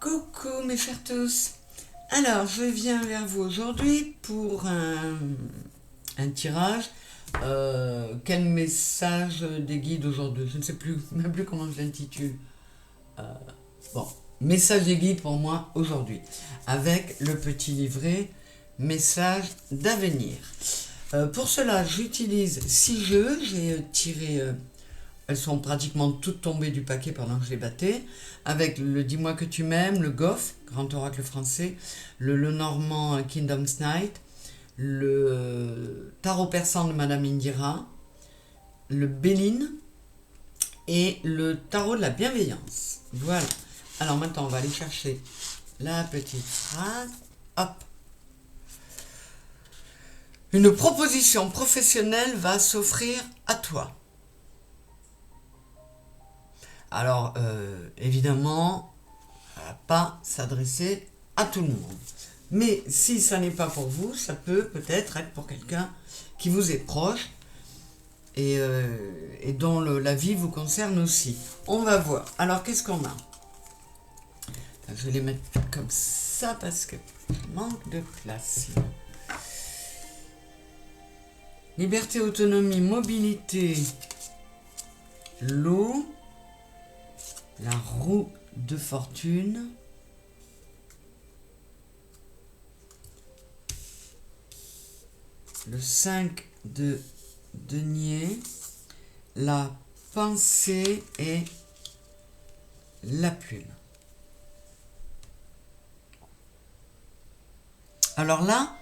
Coucou mes chers tous. Alors je viens vers vous aujourd'hui pour un tirage. Quel message des guides aujourd'hui? Je ne sais plus, même plus comment je l'intitule. Bon, message des guides pour moi aujourd'hui. Avec le petit livret message d'avenir. Pour cela, j'utilise 6 jeux. J'ai tiré... elles sont pratiquement toutes tombées du paquet pendant que je les battais, avec le Dis-moi que tu m'aimes, le Goff, Grand Oracle français, le Lenormand Kingdom's Night, le Tarot persan de Madame Indira, le Béline et le Tarot de la bienveillance. Voilà. Alors maintenant, on va aller chercher la petite phrase. Hop. Une proposition professionnelle va s'offrir à toi. Alors, évidemment, ça ne va pas s'adresser à tout le monde. Mais si ça n'est pas pour vous, ça peut peut-être être pour quelqu'un qui vous est proche et dont la vie vous concerne aussi. On va voir. Alors, qu'est-ce qu'on a? Je vais les mettre comme ça parce que je manque de place. Liberté, autonomie, mobilité, l'eau. La roue de fortune, le 5 de denier, la pensée et la plume. Alors là,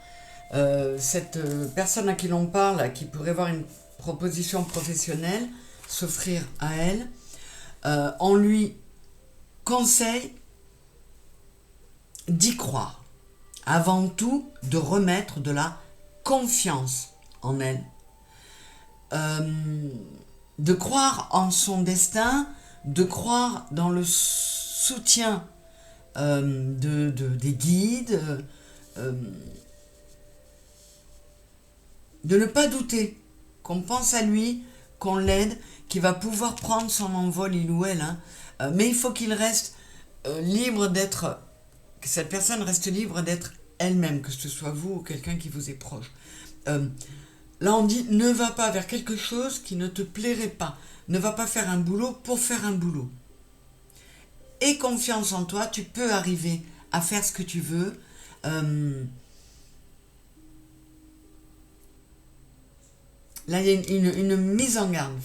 cette personne à qui l'on parle, qui pourrait avoir une proposition professionnelle, s'offrir à elle, on lui conseille d'y croire. Avant tout, de remettre de la confiance en elle. De croire en son destin, de croire dans le soutien des guides, de ne pas douter qu'on pense à lui, qu'on l'aide, qu'il va pouvoir prendre son envol, il ou elle, mais il faut qu'il reste libre d'être, que cette personne reste libre d'être elle-même, que ce soit vous ou quelqu'un qui vous est proche. Là on dit, ne va pas vers quelque chose qui ne te plairait pas, ne va pas faire un boulot pour faire un boulot. Aie confiance en toi, tu peux arriver à faire ce que tu veux. Là il y a une mise en garde.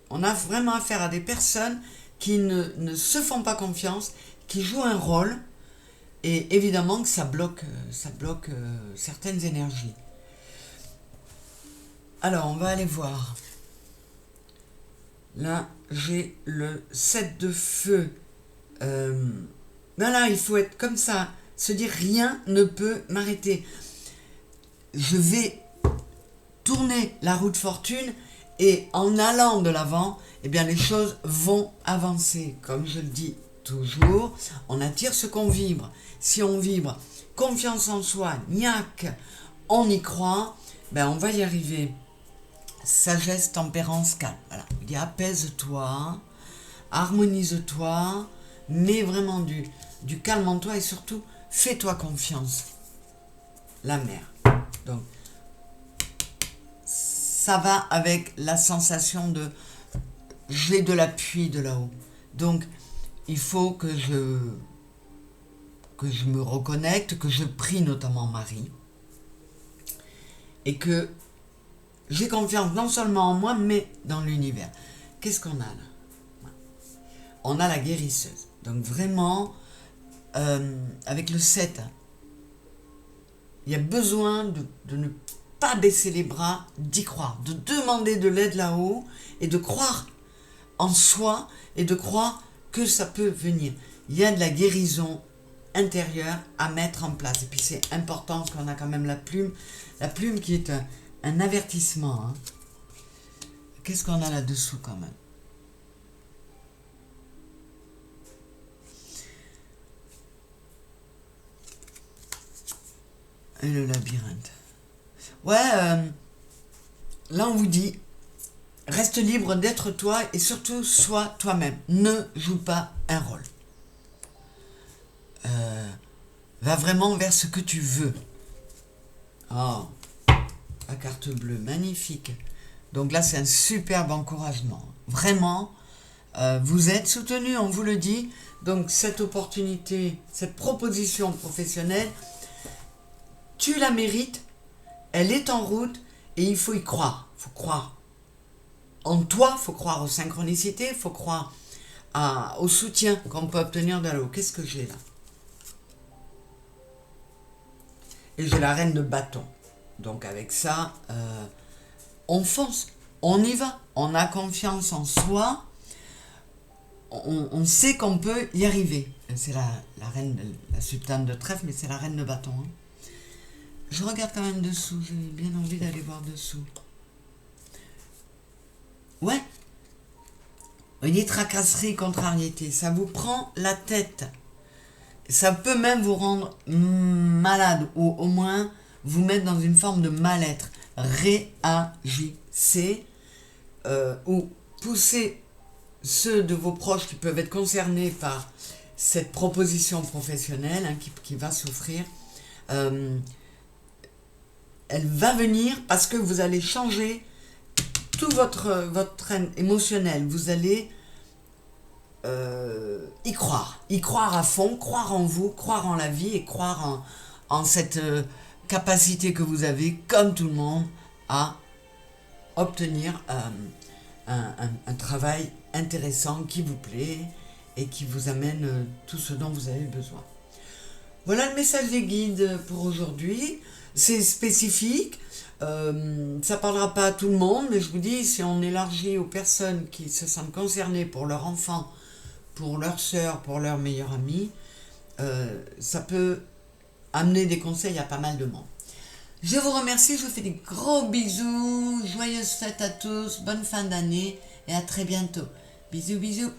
On a vraiment affaire à des personnes qui ne se font pas confiance, qui jouent un rôle, et évidemment que ça bloque certaines énergies. Alors, on va aller voir. Là, j'ai le 7 de feu. Voilà, il faut être comme ça, se dire rien ne peut m'arrêter. Je vais tourner la roue de fortune, et en allant de l'avant, eh bien les choses vont avancer. Comme je le dis toujours, on attire ce qu'on vibre. Si on vibre confiance en soi, niaque, on y croit, ben on va y arriver. Sagesse, tempérance, calme. Voilà. Il dit apaise-toi, harmonise-toi, mets vraiment du calme en toi et surtout fais-toi confiance. La mer. Donc, ça va avec la sensation de j'ai de l'appui de là-haut. Donc, il faut que je me reconnecte, que je prie notamment Marie, et que j'ai confiance non seulement en moi, mais dans l'univers. Qu'est-ce qu'on a là? On a la guérisseuse. Donc vraiment, avec le 7, il y a besoin de ne pas baisser les bras, d'y croire, de demander de l'aide là-haut et de croire en soi et de croire que ça peut venir. Il y a de la guérison intérieure à mettre en place. Et puis c'est important parce qu'on a quand même la plume qui est un avertissement. Hein. Qu'est-ce qu'on a là-dessous quand même? Et le labyrinthe. Ouais, là on vous dit, reste libre d'être toi et surtout sois toi-même. Ne joue pas un rôle. va vraiment vers ce que tu veux. Oh, la carte bleue, magnifique. Donc là, c'est un superbe encouragement. Vraiment, vous êtes soutenu, on vous le dit. Donc cette opportunité, cette proposition professionnelle, tu la mérites, elle est en route et il faut y croire. Il faut croire en toi, il faut croire aux synchronicités, il faut croire au soutien qu'on peut obtenir de là-haut. Qu'est-ce que j'ai là? Et j'ai la reine de bâton. Donc avec ça, on fonce, on y va, on a confiance en soi, on sait qu'on peut y arriver. C'est la reine, la sultane de trèfle, mais c'est la reine de bâton. Hein. Je regarde quand même dessous, j'ai bien envie d'aller voir dessous. Ouais, une tracasserie, contrariété, ça vous prend la tête. Ça peut même vous rendre malade ou au moins vous mettre dans une forme de mal-être. Réagissez ou poussez ceux de vos proches qui peuvent être concernés par cette proposition professionnelle hein, qui va souffrir. Elle va venir parce que vous allez changer tout votre train émotionnel. Vous allez y croire à fond, croire en vous, croire en la vie et croire en cette capacité que vous avez, comme tout le monde, à obtenir un travail intéressant qui vous plaît et qui vous amène tout ce dont vous avez besoin. Voilà le message des guides pour aujourd'hui. C'est spécifique, ça parlera pas à tout le monde, mais je vous dis, si on élargit aux personnes qui se sentent concernées pour leur enfant, pour leur sœur, pour leur meilleure amie, ça peut amener des conseils à pas mal de monde. Je vous remercie, je vous fais des gros bisous, joyeuses fêtes à tous, bonne fin d'année et à très bientôt. Bisous, bisous.